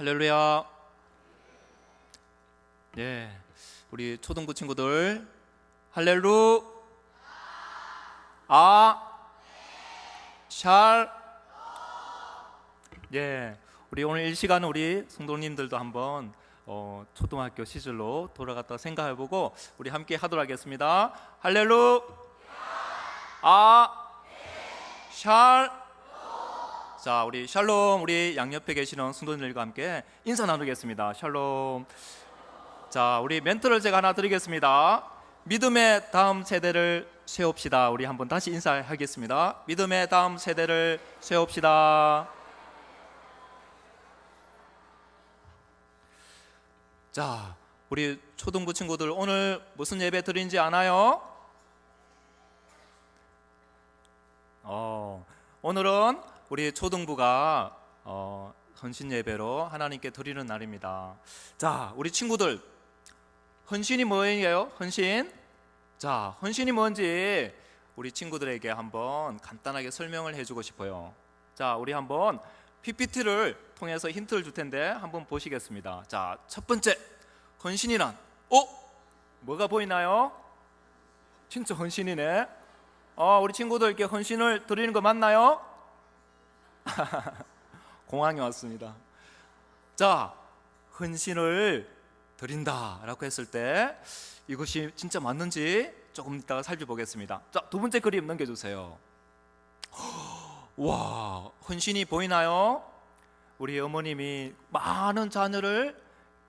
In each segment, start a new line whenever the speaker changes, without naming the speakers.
할렐루야. 예, 우리 초등부 친구들 할렐루 샬. 예, 우리 오늘 이 시간은 우리 성도님들도 한번 초등학교 시절로 돌아갔다 생각해보고 우리 함께 하도록 하겠습니다. 할렐루 샬. 자, 우리 샬롬, 우리 양옆에 계시는 성도님들과 함께 인사 나누겠습니다. 샬롬. 자, 우리 멘트를 제가 하나 드리겠습니다. 믿음의 다음 세대를 세웁시다. 우리 한번 다시 인사하겠습니다. 믿음의 다음 세대를 세웁시다. 자, 우리 초등부 친구들 오늘 무슨 예배 드린지 아나요? 오늘은 우리 초등부가 헌신 예배로 하나님께 드리는 날입니다. 자, 우리 친구들, 헌신이 뭐예요? 헌신? 자, 헌신이 뭔지 우리 친구들에게 한번 간단하게 설명을 해주고 싶어요. 자, 우리 한번 PPT를 통해서 힌트를 줄 텐데 한번 보시겠습니다. 자, 첫 번째, 헌신이란 뭐가 보이나요? 진짜 헌신이네. 우리 친구들께 헌신을 드리는 거 맞나요? 공항에 왔습니다. 자, 헌신을 드린다라고 했을 때 이것이 진짜 맞는지 조금 이따가 살펴보겠습니다. 자, 두 번째 그림 넘겨주세요. 와, 헌신이 보이나요? 우리 어머님이 많은 자녀를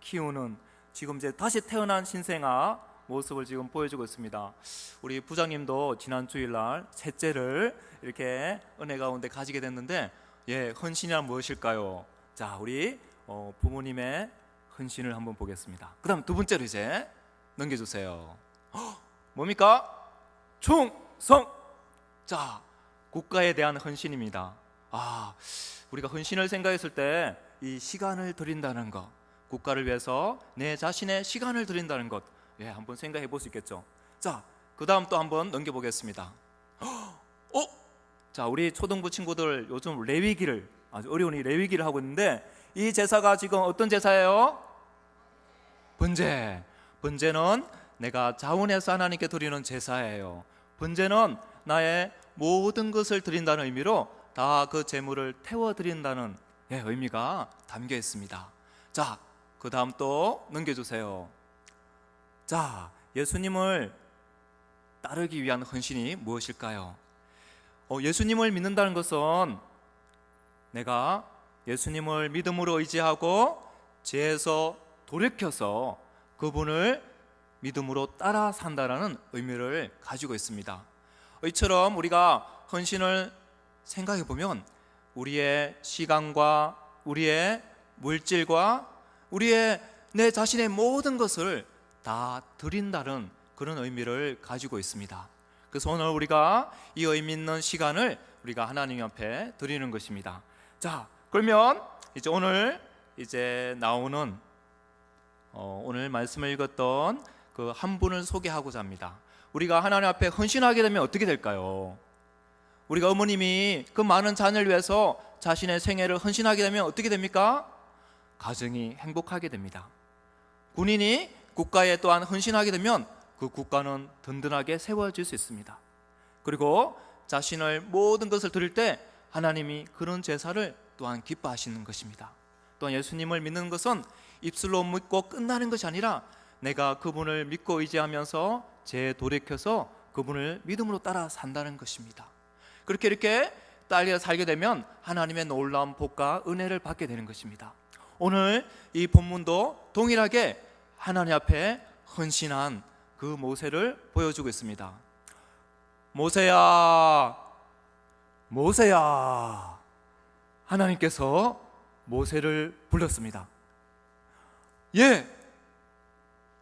키우는, 지금 이제 다시 태어난 신생아 모습을 지금 보여주고 있습니다. 우리 부장님도 지난 주일날 셋째를 이렇게 은혜 가운데 가지게 됐는데, 예, 헌신이란 무엇일까요? 자, 우리 부모님의 헌신을 한번 보겠습니다. 그 다음 두 번째로 이제 넘겨주세요. 뭡니까? 충성! 자, 국가에 대한 헌신입니다. 우리가 헌신을 생각했을 때 이 시간을 드린다는 것, 국가를 위해서 내 자신의 시간을 드린다는 것, 예, 한번 생각해 볼 수 있겠죠. 자, 그 다음 또 한번 넘겨보겠습니다. 자, 우리 초등부 친구들 요즘 레위기를, 아주 어려운 이 레위기를 하고 있는데, 이 제사가 지금 어떤 제사예요? 번제. 번제는 내가 자원해서 하나님께 드리는 제사예요. 번제는 나의 모든 것을 드린다는 의미로 다 그 제물을 태워 드린다는 의미가 담겨 있습니다. 자, 그 다음 또 넘겨주세요. 자, 예수님을 따르기 위한 헌신이 무엇일까요? 예수님을 믿는다는 것은 내가 예수님을 믿음으로 의지하고 죄에서 돌이켜서 그분을 믿음으로 따라 산다라는 의미를 가지고 있습니다. 이처럼 우리가 헌신을 생각해 보면 우리의 시간과 우리의 물질과 우리의 내 자신의 모든 것을 다 드린다는 그런 의미를 가지고 있습니다. 그래서 오늘 우리가 이 의미 있는 시간을 우리가 하나님 앞에 드리는 것입니다. 자, 그러면 이제 오늘 나오는 오늘 말씀을 읽었던 그 한 분을 소개하고자 합니다. 우리가 하나님 앞에 헌신하게 되면 어떻게 될까요? 우리가 어머님이 그 많은 자녀를 위해서 자신의 생애를 헌신하게 되면 어떻게 됩니까? 가정이 행복하게 됩니다. 군인이 국가에 또한 헌신하게 되면 그 국가는 든든하게 세워질 수 있습니다. 그리고 자신을 모든 것을 드릴 때 하나님이 그런 제사를 또한 기뻐하시는 것입니다. 또한 예수님을 믿는 것은 입술로 믿고 끝나는 것이 아니라 내가 그분을 믿고 의지하면서 죄에 돌이켜서 그분을 믿음으로 따라 산다는 것입니다. 그렇게 이렇게 딸려 살게 되면 하나님의 놀라운 복과 은혜를 받게 되는 것입니다. 오늘 이 본문도 동일하게 하나님 앞에 헌신한 그 모세를 보여주고 있습니다. 모세야, 모세야. 하나님께서 모세를 불렀습니다. 예,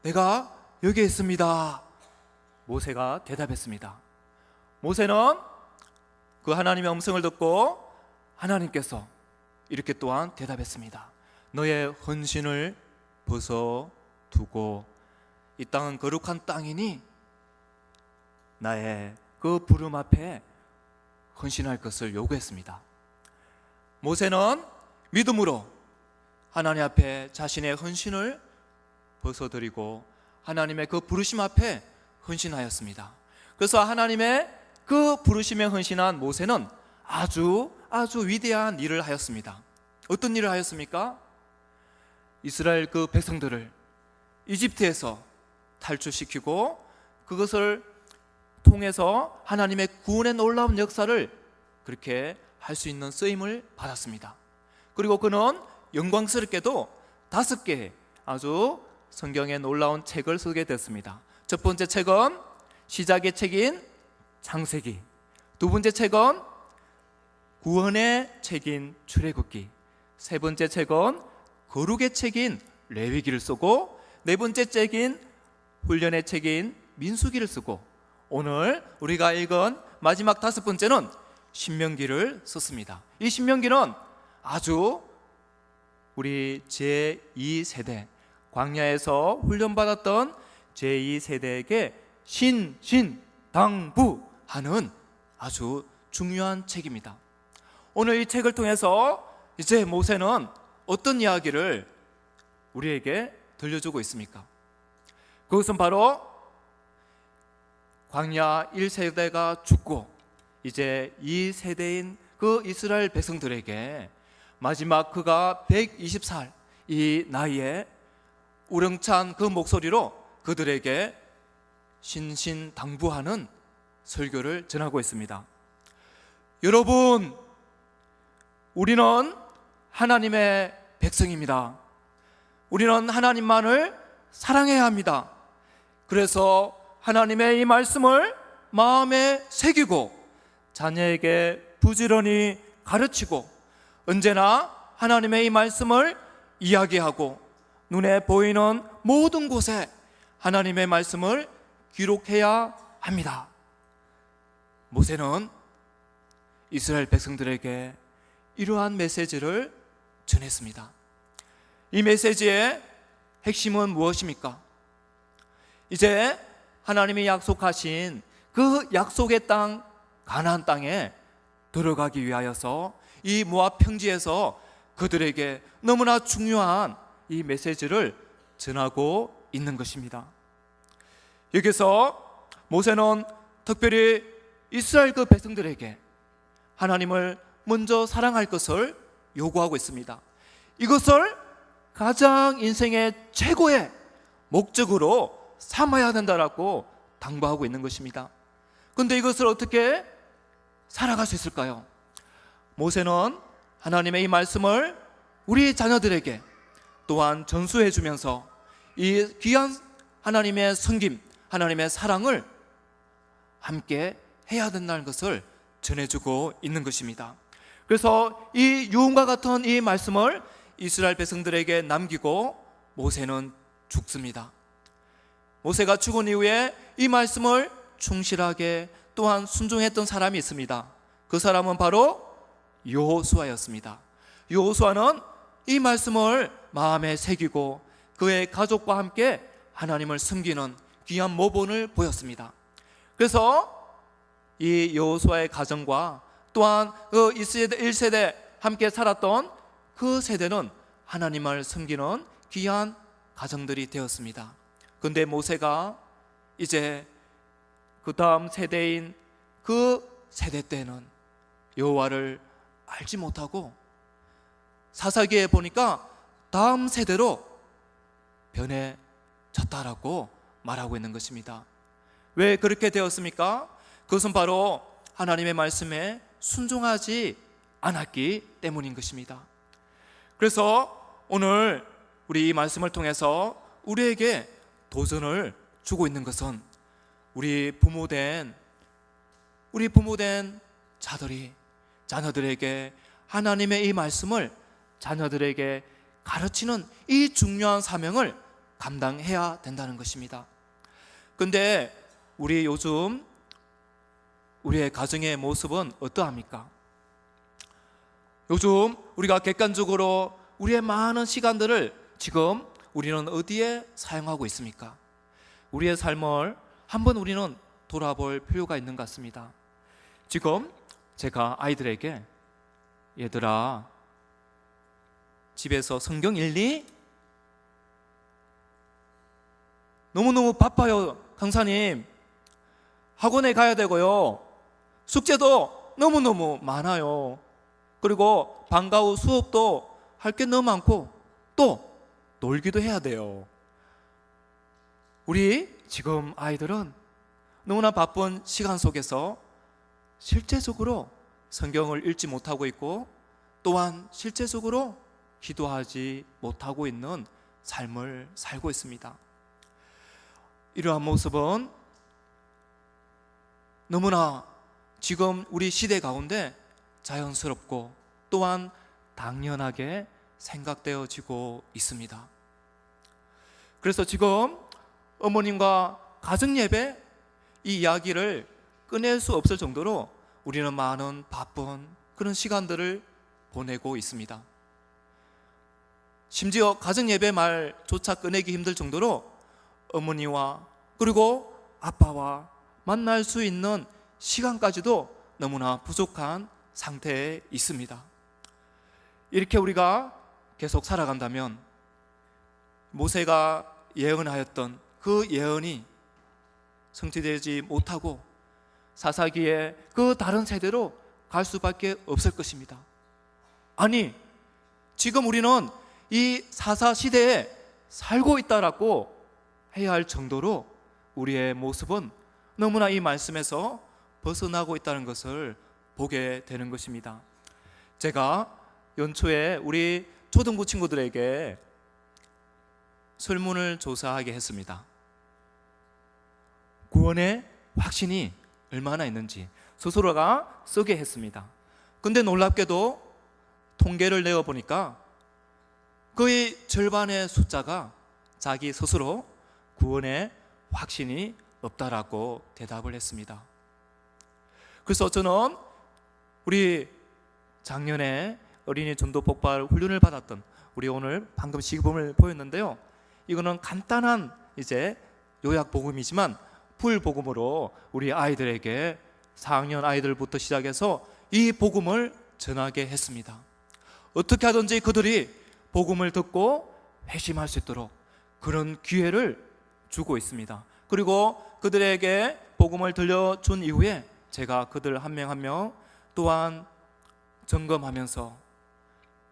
내가 여기 있습니다. 모세가 대답했습니다. 모세는 그 하나님의 음성을 듣고 하나님께서 이렇게 또한 대답했습니다. 너의 헌신을 벗어두고 이 땅은 거룩한 땅이니 나의 그 부름 앞에 헌신할 것을 요구했습니다. 모세는 믿음으로 하나님 앞에 자신의 헌신을 벗어드리고 하나님의 그 부르심 앞에 헌신하였습니다. 그래서 하나님의 그 부르심에 헌신한 모세는 아주 위대한 일을 하였습니다. 어떤 일을 하였습니까? 이스라엘 그 백성들을 이집트에서 탈출시키고 그것을 통해서 하나님의 구원의 놀라운 역사를 그렇게 할 수 있는 쓰임을 받았습니다. 그리고 그는 영광스럽게도 5개의 아주 성경에 놀라운 책을 쓰게 됐습니다. 첫 번째 책은 시작의 책인 창세기, 두 번째 책은 구원의 책인 출애굽기, 세 번째 책은 거룩의 책인 레위기를 쓰고 네 번째 책인 훈련의 책인 민수기를 쓰고 오늘 우리가 읽은 마지막 5번째는 신명기를 썼습니다. 이 신명기는 아주 우리 제2세대 광야에서 훈련받았던 제2세대에게 신신당부하는 아주 중요한 책입니다. 오늘 이 책을 통해서 이제 모세는 어떤 이야기를 우리에게 들려주고 있습니까? 그것은 바로 광야 1세대가 죽고 이제 2세대인 그 이스라엘 백성들에게 마지막 그가 120살 이 나이에 우렁찬 그 목소리로 그들에게 신신당부하는 설교를 전하고 있습니다. 여러분, 우리는 하나님의 백성입니다. 우리는 하나님만을 사랑해야 합니다. 그래서 하나님의 이 말씀을 마음에 새기고 자녀에게 부지런히 가르치고 언제나 하나님의 이 말씀을 이야기하고 눈에 보이는 모든 곳에 하나님의 말씀을 기록해야 합니다. 모세는 이스라엘 백성들에게 이러한 메시지를 전했습니다. 이 메시지의 핵심은 무엇입니까? 이제 하나님이 약속하신 그 약속의 땅 가나안 땅에 들어가기 위하여서 이 모압 평지에서 그들에게 너무나 중요한 이 메시지를 전하고 있는 것입니다. 여기서 모세는 특별히 이스라엘 그 백성들에게 하나님을 먼저 사랑할 것을 요구하고 있습니다. 이것을 가장 인생의 최고의 목적으로 삼아야 된다라고 당부하고 있는 것입니다. 그런데 이것을 어떻게 살아갈 수 있을까요? 모세는 하나님의 이 말씀을 우리 자녀들에게 또한 전수해 주면서 이 귀한 하나님의 섬김, 하나님의 사랑을 함께 해야 된다는 것을 전해주고 있는 것입니다. 그래서 이 유언과 같은 이 말씀을 이스라엘 백성들에게 남기고 모세는 죽습니다. 모세가 죽은 이후에 이 말씀을 충실하게 또한 순종했던 사람이 있습니다. 그 사람은 바로 여호수아였습니다. 여호수아는 이 말씀을 마음에 새기고 그의 가족과 함께 하나님을 섬기는 귀한 모본을 보였습니다. 그래서 이 여호수아의 가정과 또한 그 1세대 함께 살았던 그 세대는 하나님을 섬기는 귀한 가정들이 되었습니다. 그런데 모세가 이제 그 다음 세대인 그 세대 때는 여호와를 알지 못하고 사사기에 보니까 다음 세대로 변해졌다라고 말하고 있는 것입니다. 왜 그렇게 되었습니까? 그것은 바로 하나님의 말씀에 순종하지 않았기 때문인 것입니다. 그래서 오늘 우리 이 말씀을 통해서 우리에게 도전을 주고 있는 것은 우리 부모된 자녀들에게 하나님의 이 말씀을 자녀들에게 가르치는 이 중요한 사명을 감당해야 된다는 것입니다. 그런데 우리 요즘 우리의 가정의 모습은 어떠합니까? 요즘 우리가 객관적으로 우리의 많은 시간들을 지금 우리는 어디에 사용하고 있습니까? 우리의 삶을 한번 우리는 돌아볼 필요가 있는 것 같습니다. 지금 제가 아이들에게 얘들아 집에서 성경 읽니? 너무너무 바빠요, 강사님. 학원에 가야 되고요. 숙제도 너무너무 많아요. 그리고 방과 후 수업도 할 게 너무 많고 또 놀기도 해야 돼요. 우리 지금 아이들은 너무나 바쁜 시간 속에서 실제적으로 성경을 읽지 못하고 있고 또한 실제적으로 기도하지 못하고 있는 삶을 살고 있습니다. 이러한 모습은 너무나 지금 우리 시대 가운데 자연스럽고 또한 당연하게 생각되어지고 있습니다. 그래서 지금 어머님과 가정예배 이 이야기를 꺼낼 수 없을 정도로 우리는 많은 바쁜 그런 시간들을 보내고 있습니다. 심지어 가정예배 말조차 꺼내기 힘들 정도로 어머니와 그리고 아빠와 만날 수 있는 시간까지도 너무나 부족한 상태에 있습니다. 이렇게 우리가 계속 살아간다면 모세가 예언하였던 그 예언이 성취되지 못하고 사사기의 그 다른 세대로 갈 수밖에 없을 것입니다. 아니, 지금 우리는 이 사사 시대에 살고 있다라고 해야 할 정도로 우리의 모습은 너무나 이 말씀에서 벗어나고 있다는 것을 보게 되는 것입니다. 제가 연초에 우리 초등부 친구들에게 설문을 조사하게 했습니다. 구원의 확신이 얼마나 있는지 스스로가 쓰게 했습니다. 근데 놀랍게도 통계를 내어보니까 거의 절반의 숫자가 자기 스스로 구원의 확신이 없다라고 대답을 했습니다. 그래서 저는 우리 작년에 어린이 전도 폭발 훈련을 받았던 우리 오늘 방금 시범을 보였는데요. 이거는 간단한 이제 요약 복음이지만 풀 복음으로 우리 아이들에게 4학년 아이들부터 시작해서 이 복음을 전하게 했습니다. 어떻게 하든지 그들이 복음을 듣고 회심할 수 있도록 그런 기회를 주고 있습니다. 그리고 그들에게 복음을 들려준 이후에 제가 그들 한 명 한 명 또한 점검하면서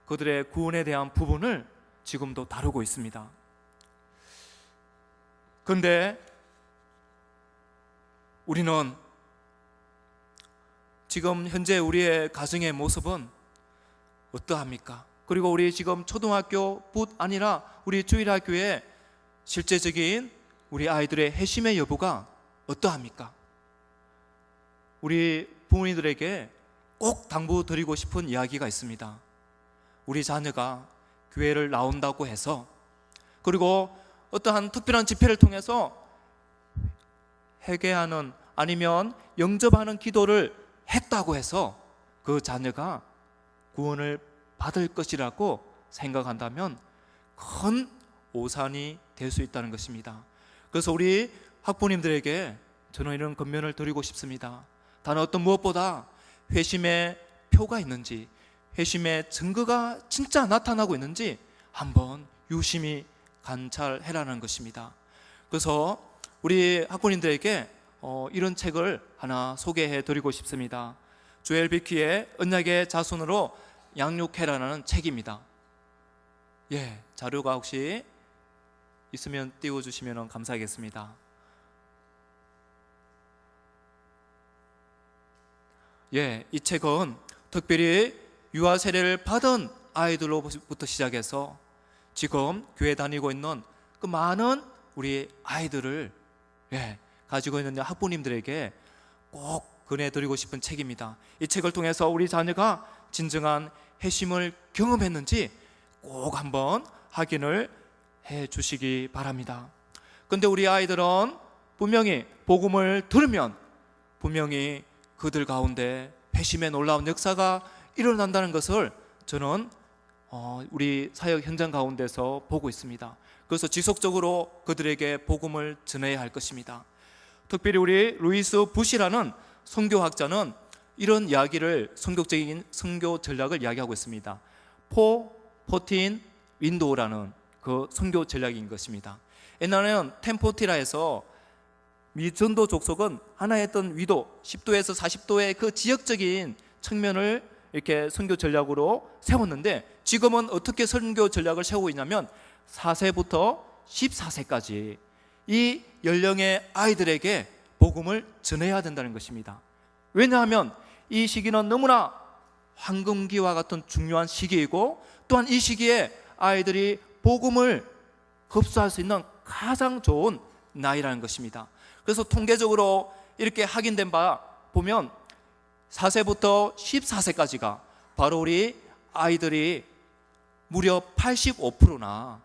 그들의 구원에 대한 부분을 지금도 다루고 있습니다. 그런데 우리는 지금 현재 우리의 가정의 모습은 어떠합니까? 그리고 우리 지금 초등학교뿐 아니라 우리 주일학교의 실제적인 우리 아이들의 회심의 여부가 어떠합니까? 우리 부모님들에게 꼭 당부드리고 싶은 이야기가 있습니다. 우리 자녀가 교회를 나온다고 해서 그리고 어떠한 특별한 집회를 통해서 회개하는 아니면 영접하는 기도를 했다고 해서 그 자녀가 구원을 받을 것이라고 생각한다면 큰 오산이 될 수 있다는 것입니다. 그래서 우리 학부모님들에게 저는 이런 권면을 드리고 싶습니다. 단 어떤 무엇보다 회심의 표가 있는지 회심의 증거가 진짜 나타나고 있는지 한번 유심히 관찰해라는 것입니다. 그래서 우리 학부모님들에게 이런 책을 하나 소개해 드리고 싶습니다. 조엘 비키의 언약의 자손으로 양육해라는 책입니다. 자료가 혹시 있으면 띄워주시면 감사하겠습니다. 이 책은 특별히 유아 세례를 받은 아이들로부터 시작해서 지금 교회 다니고 있는 그 많은 우리 아이들을 가지고 있는 학부모님들에게 꼭 권해드리고 싶은 책입니다. 이 책을 통해서 우리 자녀가 진정한 회심을 경험했는지 꼭 한번 확인을 해 주시기 바랍니다. 그런데 우리 아이들은 분명히 복음을 들으면 분명히 그들 가운데 회심의 놀라운 역사가 일어난다는 것을 저는 우리 사역 현장 가운데서 보고 있습니다. 그래서 지속적으로 그들에게 복음을 전해야 할 것입니다. 특별히 우리 루이스 부시라는 선교학자는 이런 이야기를 선교적인 선교 전략을 이야기하고 있습니다. 4 14 윈도우라는 그 선교 전략인 것입니다. 옛날에는 1040라 해서 미 전도 족속은 하나의 어떤 위도 10도에서 40도의 그 지역적인 측면을 이렇게 선교 전략으로 세웠는데, 지금은 어떻게 선교 전략을 세우고 있냐면 4세부터 14세까지 이 연령의 아이들에게 복음을 전해야 된다는 것입니다. 왜냐하면 이 시기는 너무나 황금기와 같은 중요한 시기이고, 또한 이 시기에 아이들이 복음을 흡수할 수 있는 가장 좋은 나이라는 것입니다. 그래서 통계적으로 이렇게 확인된 바 보면 4세부터 14세까지가 바로 우리 아이들이 무려 85%나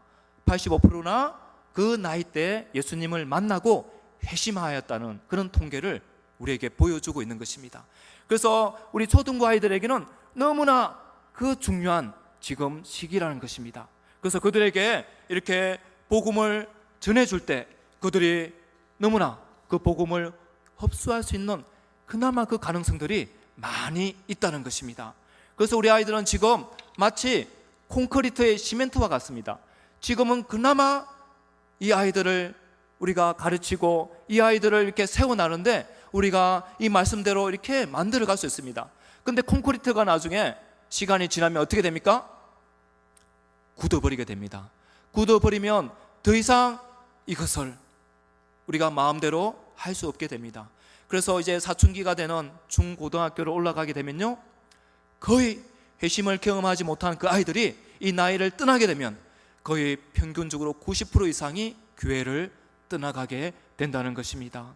그 나이 때 예수님을 만나고 회심하였다는 그런 통계를 우리에게 보여주고 있는 것입니다. 그래서 우리 초등부 아이들에게는 너무나 그 중요한 지금 시기라는 것입니다. 그래서 그들에게 이렇게 복음을 전해줄 때 그들이 너무나 그 복음을 흡수할 수 있는 그나마 그 가능성들이 많이 있다는 것입니다. 그래서 우리 아이들은 지금 마치 콘크리트의 시멘트와 같습니다. 지금은 그나마 이 아이들을 우리가 가르치고 이 아이들을 이렇게 세워나는데 우리가 이 말씀대로 이렇게 만들어 갈 수 있습니다. 근데 콘크리트가 나중에 시간이 지나면 어떻게 됩니까? 굳어버리게 됩니다. 굳어버리면 더 이상 이것을 우리가 마음대로 할 수 없게 됩니다. 그래서 이제 사춘기가 되는 중고등학교를 올라가게 되면요, 거의 회심을 경험하지 못한 그 아이들이 이 나이를 떠나게 되면 거의 평균적으로 90% 이상이 교회를 떠나가게 된다는 것입니다.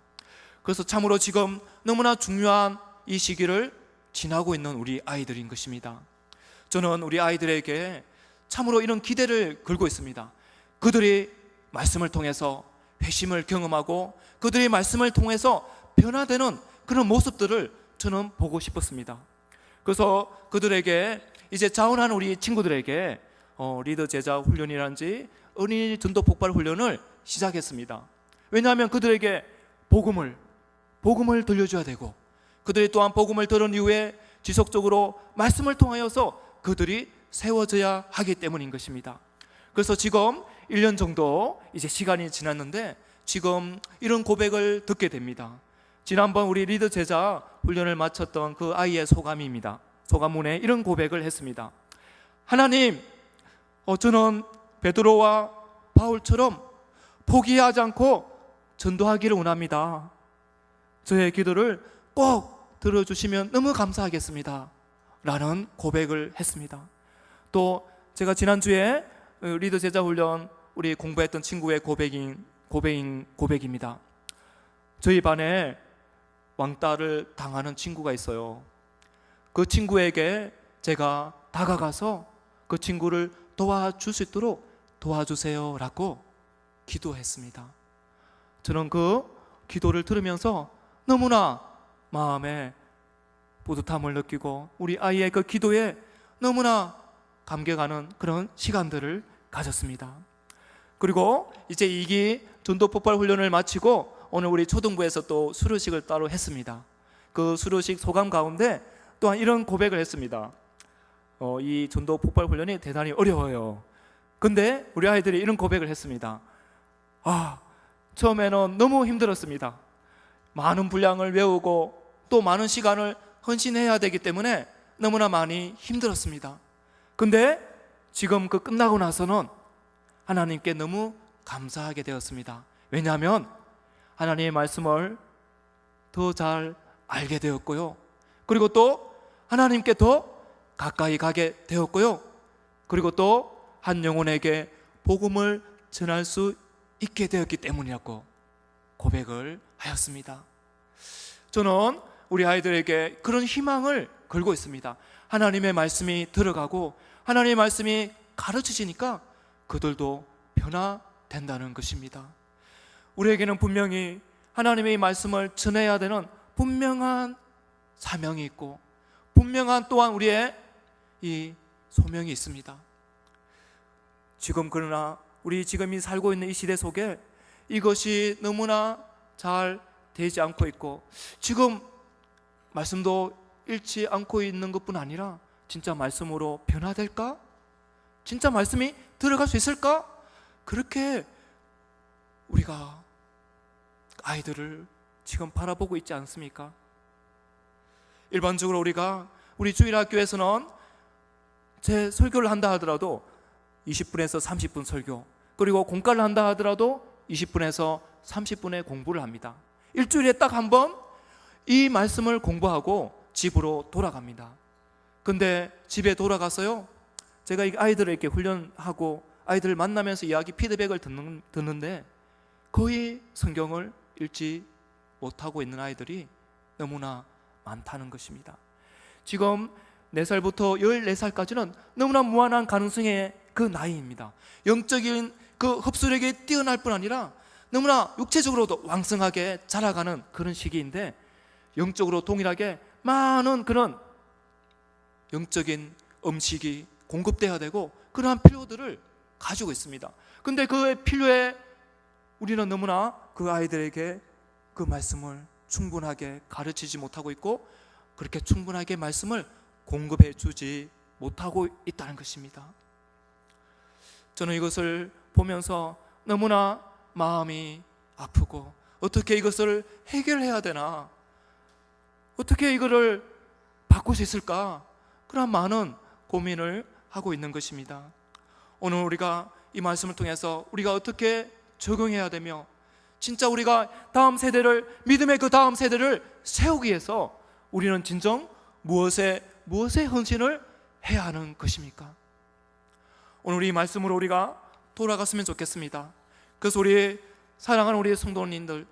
그래서 참으로 지금 너무나 중요한 이 시기를 지나고 있는 우리 아이들인 것입니다. 저는 우리 아이들에게 참으로 이런 기대를 걸고 있습니다. 그들이 말씀을 통해서 회심을 경험하고 그들이 말씀을 통해서 변화되는 그런 모습들을 저는 보고 싶었습니다. 그래서 그들에게 이제 자원하는 우리 친구들에게 리더 제자 훈련이란지 어린이 전도 폭발 훈련을 시작했습니다. 왜냐하면 그들에게 복음을 들려줘야 되고, 그들이 또한 복음을 들은 이후에 지속적으로 말씀을 통하여서 그들이 세워져야 하기 때문인 것입니다. 그래서 지금 1년 정도 이제 시간이 지났는데 지금 이런 고백을 듣게 됩니다. 지난번 우리 리더 제자 훈련을 마쳤던 그 아이의 소감입니다. 소감문에 이런 고백을 했습니다. 하나님, 저는 베드로와 바울처럼 포기하지 않고 전도하기를 원합니다. 저의 기도를 꼭 들어주시면 너무 감사하겠습니다. 라는 고백을 했습니다. 또 제가 지난주에 리더 제자 훈련 우리 공부했던 친구의 고백입니다. 저희 반에 왕따를 당하는 친구가 있어요. 그 친구에게 제가 다가가서 그 친구를 도와줄 수 있도록 도와주세요 라고 기도했습니다. 저는 그 기도를 들으면서 너무나 마음에 뿌듯함을 느끼고 우리 아이의 그 기도에 너무나 감격하는 그런 시간들을 가졌습니다. 그리고 이제 2기 전도 폭발 훈련을 마치고 오늘 우리 초등부에서 또 수료식을 따로 했습니다. 그 수료식 소감 가운데 또한 이런 고백을 했습니다. 이 전도 폭발 훈련이 대단히 어려워요. 근데 우리 아이들이 이런 고백을 했습니다. 처음에는 너무 힘들었습니다. 많은 분량을 외우고 또 많은 시간을 헌신해야 되기 때문에 너무나 많이 힘들었습니다. 근데 지금 그 끝나고 나서는 하나님께 너무 감사하게 되었습니다. 왜냐하면 하나님의 말씀을 더 잘 알게 되었고요, 그리고 또 하나님께 더 가까이 가게 되었고요, 그리고 또 한 영혼에게 복음을 전할 수 있게 되었기 때문이라고 고백을 하였습니다. 저는 우리 아이들에게 그런 희망을 걸고 있습니다. 하나님의 말씀이 들어가고 하나님의 말씀이 가르치시니까 그들도 변화된다는 것입니다. 우리에게는 분명히 하나님의 말씀을 전해야 되는 분명한 사명이 있고 분명한 또한 우리의 이 소명이 있습니다. 지금 그러나 우리 지금 살고 있는 이 시대 속에 이것이 너무나 잘 되지 않고 있고 지금 말씀도 읽지 않고 있는 것뿐 아니라 진짜 말씀으로 변화될까? 진짜 말씀이 들어갈 수 있을까? 그렇게 우리가 아이들을 지금 바라보고 있지 않습니까? 일반적으로 우리 주일학교에서는 제 설교를 한다 하더라도 20분에서 30분 설교, 그리고 공과를 한다 하더라도 20분에서 30분의 공부를 합니다. 일주일에 딱 한 번 이 말씀을 공부하고 집으로 돌아갑니다. 근데 집에 돌아가서요, 제가 이 아이들에게 훈련하고 아이들을 만나면서 이야기 피드백을 듣는데 거의 성경을 읽지 못하고 있는 아이들이 너무나 많다는 것입니다. 지금 4살부터 14살까지는 너무나 무한한 가능성의 그 나이입니다. 영적인 그 흡수력이 뛰어날 뿐 아니라 너무나 육체적으로도 왕성하게 자라가는 그런 시기인데, 영적으로 동일하게 많은 그런 영적인 음식이 공급돼야 되고 그러한 필요들을 가지고 있습니다. 근데 그 필요에 우리는 너무나 그 아이들에게 그 말씀을 충분하게 가르치지 못하고 있고, 그렇게 충분하게 말씀을 공급해 주지 못하고 있다는 것입니다. 저는 이것을 보면서 너무나 마음이 아프고, 어떻게 이것을 해결해야 되나, 어떻게 이거를 바꿀 수 있을까, 그런 많은 고민을 하고 있는 것입니다. 오늘 우리가 이 말씀을 통해서 우리가 어떻게 적용해야 되며, 진짜 우리가 다음 세대를, 믿음의 그 다음 세대를 세우기 위해서 우리는 진정 무엇에 헌신을 해야 하는 것입니까? 오늘 이 말씀으로 우리가 돌아갔으면 좋겠습니다. 그래서 우리 사랑하는 우리 성도님들,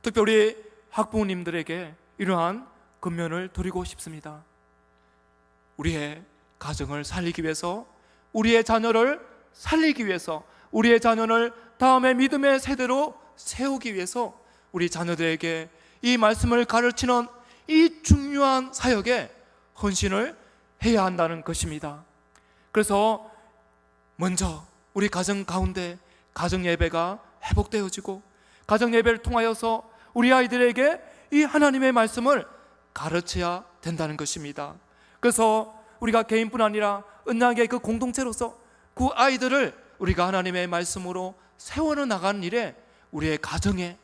특별히 우리 학부모님들에게 이러한 권면을 드리고 싶습니다. 우리의 가정을 살리기 위해서, 우리의 자녀를 살리기 위해서, 우리의 자녀를 다음의 믿음의 세대로 세우기 위해서 우리 자녀들에게 이 말씀을 가르치는 이 중요한 사역에 헌신을 해야 한다는 것입니다. 그래서 먼저 우리 가정 가운데 가정 예배가 회복되어지고, 가정 예배를 통하여서 우리 아이들에게 이 하나님의 말씀을 가르쳐야 된다는 것입니다. 그래서 우리가 개인뿐 아니라 언약의 그 공동체로서 그 아이들을 우리가 하나님의 말씀으로 세워 나가는 일에 우리의 가정에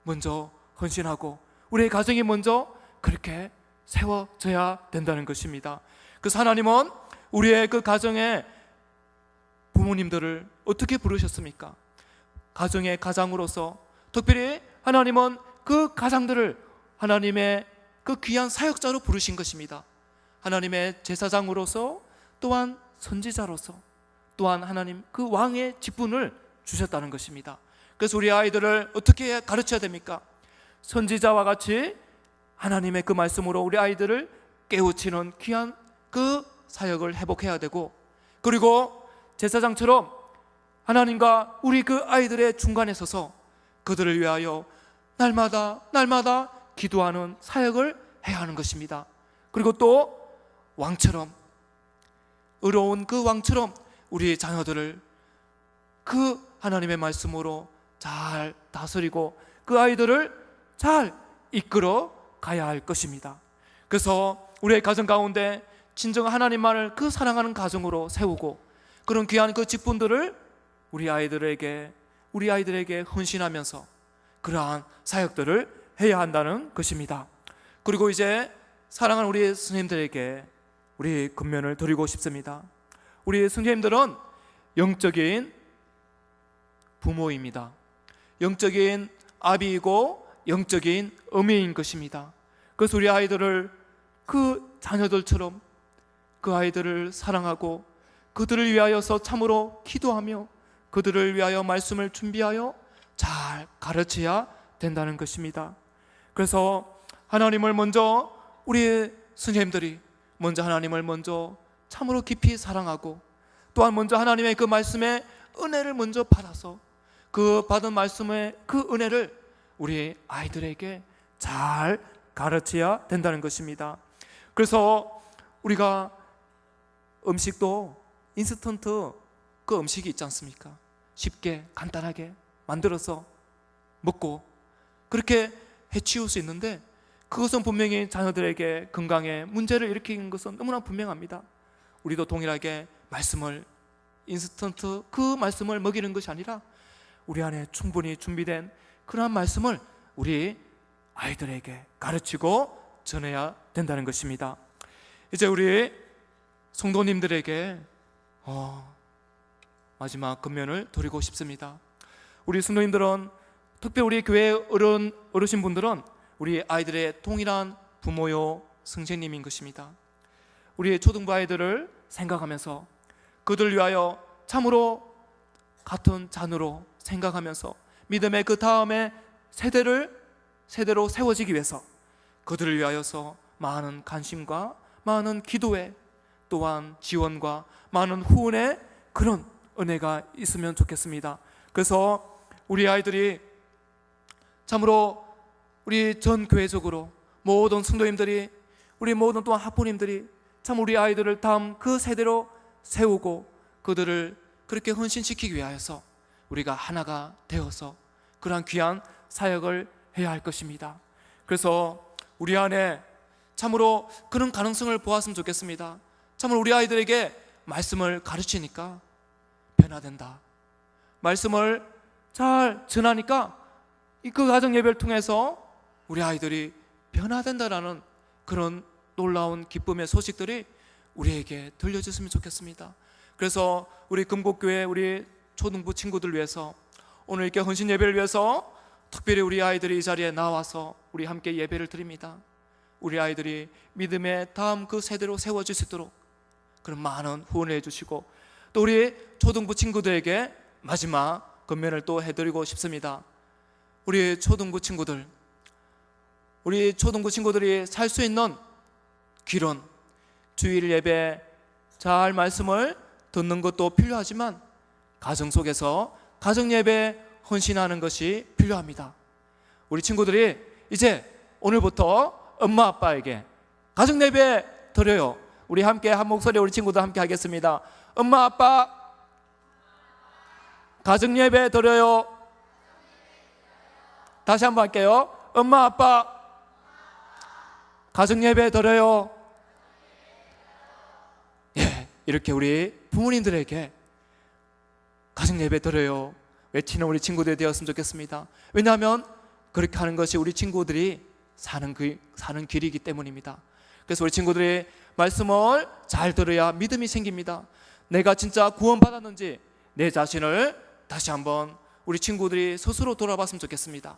먼저 헌신하고 우리의 가정이 먼저 그렇게 세워져야 된다는 것입니다. 그래서 하나님은 우리의 그 가정의 부모님들을 어떻게 부르셨습니까? 가정의 가장으로서, 특별히 하나님은 그 가장들을 하나님의 그 귀한 사역자로 부르신 것입니다. 하나님의 제사장으로서, 또한 선지자로서, 또한 하나님 그 왕의 직분을 주셨다는 것입니다. 그래서 우리 아이들을 어떻게 가르쳐야 됩니까? 선지자와 같이 하나님의 그 말씀으로 우리 아이들을 깨우치는 귀한 그 사역을 회복해야 되고, 그리고 제사장처럼 하나님과 우리 그 아이들의 중간에 서서 그들을 위하여 날마다 기도하는 사역을 해야 하는 것입니다. 그리고 또 왕처럼, 의로운 그 왕처럼 우리 자녀들을 그 하나님의 말씀으로 잘 다스리고 그 아이들을 잘 이끌어 가야 할 것입니다. 그래서 우리의 가정 가운데 진정 하나님만을 그 사랑하는 가정으로 세우고, 그런 귀한 그 직분들을 우리 아이들에게 헌신하면서 그러한 사역들을 해야 한다는 것입니다. 그리고 이제 사랑하는 우리 선생님들에게 우리 권면을 드리고 싶습니다. 우리 선생님들은 영적인 부모입니다. 영적인 아비이고 영적인 어미인 것입니다. 그래서 우리 아이들을 그 자녀들처럼 그 아이들을 사랑하고 그들을 위하여서 참으로 기도하며 그들을 위하여 말씀을 준비하여 잘 가르쳐야 된다는 것입니다. 그래서 하나님을 먼저, 우리 선생님들이 먼저 하나님을 먼저 참으로 깊이 사랑하고, 또한 먼저 하나님의 그 말씀의 은혜를 먼저 받아서 그 받은 말씀의 그 은혜를 우리 아이들에게 잘 가르쳐야 된다는 것입니다. 그래서 우리가 음식도 인스턴트 그 음식이 있지 않습니까? 쉽게 간단하게 만들어서 먹고 그렇게 해치울 수 있는데, 그것은 분명히 자녀들에게 건강에 문제를 일으키는 것은 너무나 분명합니다. 우리도 동일하게 말씀을 인스턴트 그 말씀을 먹이는 것이 아니라 우리 안에 충분히 준비된 그러한 말씀을 우리 아이들에게 가르치고 전해야 된다는 것입니다. 이제 우리 성도님들에게 마지막 권면을 드리고 싶습니다. 우리 성도님들은, 특별히 우리 교회 어르신분들은 우리 아이들의 동일한 부모요 선생님인 것입니다. 우리 초등부 아이들을 생각하면서 그들 위하여 참으로 같은 잔으로 생각하면서 믿음의 그 다음에 세대로 세워지기 위해서 그들을 위하여서 많은 관심과 많은 기도에 또한 지원과 많은 후원의 그런 은혜가 있으면 좋겠습니다. 그래서 우리 아이들이 참으로 우리 전 교회적으로 모든 성도님들이, 우리 모든 또한 학부모님들이 참 우리 아이들을 다음 그 세대로 세우고 그들을 그렇게 헌신시키기 위하여서 우리가 하나가 되어서 그러한 귀한 사역을 해야 할 것입니다. 그래서 우리 안에 참으로 그런 가능성을 보았으면 좋겠습니다. 참으로 우리 아이들에게 말씀을 가르치니까 변화된다, 말씀을 잘 전하니까 그 가정 예배를 통해서 우리 아이들이 변화된다라는 그런 놀라운 기쁨의 소식들이 우리에게 들려졌으면 좋겠습니다. 그래서 우리 금곡교회 우리 초등부 친구들 위해서 오늘 이렇게 헌신 예배를 위해서 특별히 우리 아이들이 이 자리에 나와서 우리 함께 예배를 드립니다. 우리 아이들이 믿음의 다음 그 세대로 세워질 수 있도록 그런 많은 후원을 해주시고, 또 우리 초등부 친구들에게 마지막 권면을 또 해드리고 싶습니다. 우리 초등부 친구들이 살 수 있는 길은 주일 예배 잘 말씀을 듣는 것도 필요하지만 가정 속에서 가정 예배 헌신하는 것이 필요합니다. 우리 친구들이 이제 오늘부터 엄마 아빠에게 가정 예배 드려요. 우리 함께 한 목소리 우리 친구들 함께 하겠습니다. 엄마 아빠 가정 예배 드려요. 다시 한번 할게요. 엄마 아빠 가정 예배 드려요. 예, 이렇게 우리 부모님들에게 가정 예배 드려요 외치는 우리 친구들이 되었으면 좋겠습니다. 왜냐하면 그렇게 하는 것이 우리 친구들이 사는 길이기 때문입니다. 그래서 우리 친구들이 말씀을 잘 들어야 믿음이 생깁니다. 내가 진짜 구원받았는지 내 자신을 다시 한번 우리 친구들이 스스로 돌아봤으면 좋겠습니다.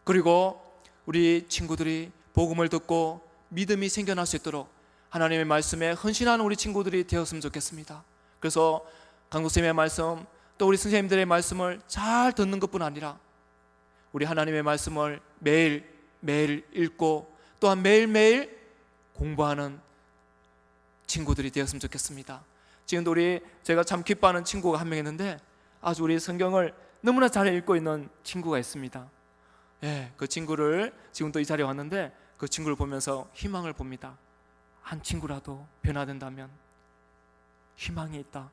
그리고 우리 친구들이 복음을 듣고 믿음이 생겨날 수 있도록 하나님의 말씀에 헌신하는 우리 친구들이 되었으면 좋겠습니다. 그래서 강독쌤의 말씀, 또 우리 선생님들의 말씀을 잘 듣는 것뿐 아니라 우리 하나님의 말씀을 매일 읽고 또한 매일매일 공부하는 친구들이 되었으면 좋겠습니다. 지금도 제가 참 기뻐하는 친구가 한 명 있는데 아주 우리 성경을 너무나 잘 읽고 있는 친구가 있습니다. 예, 그 친구를 지금 또 이 자리에 왔는데 그 친구를 보면서 희망을 봅니다. 한 친구라도 변화된다면 희망이 있다.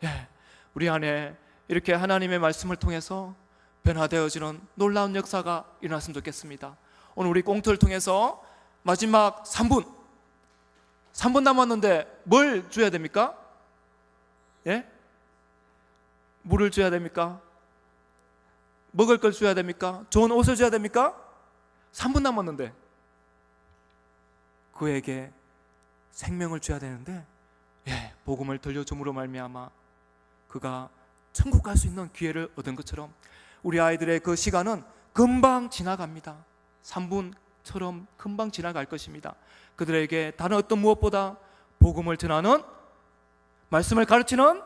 예, 우리 안에 이렇게 하나님의 말씀을 통해서 변화되어지는 놀라운 역사가 일어났으면 좋겠습니다. 오늘 우리 꽁트를 통해서 마지막 3분 남았는데 뭘 줘야 됩니까? 예? 물을 줘야 됩니까? 먹을 걸 줘야 됩니까? 좋은 옷을 줘야 됩니까? 3분 남았는데 그에게 생명을 줘야 되는데 복음을 들려줌으로 말미암아 그가 천국 갈 수 있는 기회를 얻은 것처럼 우리 아이들의 그 시간은 금방 지나갑니다. 3분처럼 금방 지나갈 것입니다. 그들에게 다른 어떤 무엇보다 복음을 전하는, 말씀을 가르치는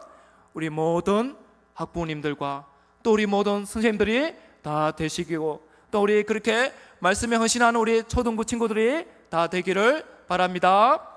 우리 모든 학부모님들과 또 우리 모든 선생님들이 다 되시고, 또 우리 그렇게 말씀에 헌신하는 우리 초등부 친구들이 다 되기를 바랍니다.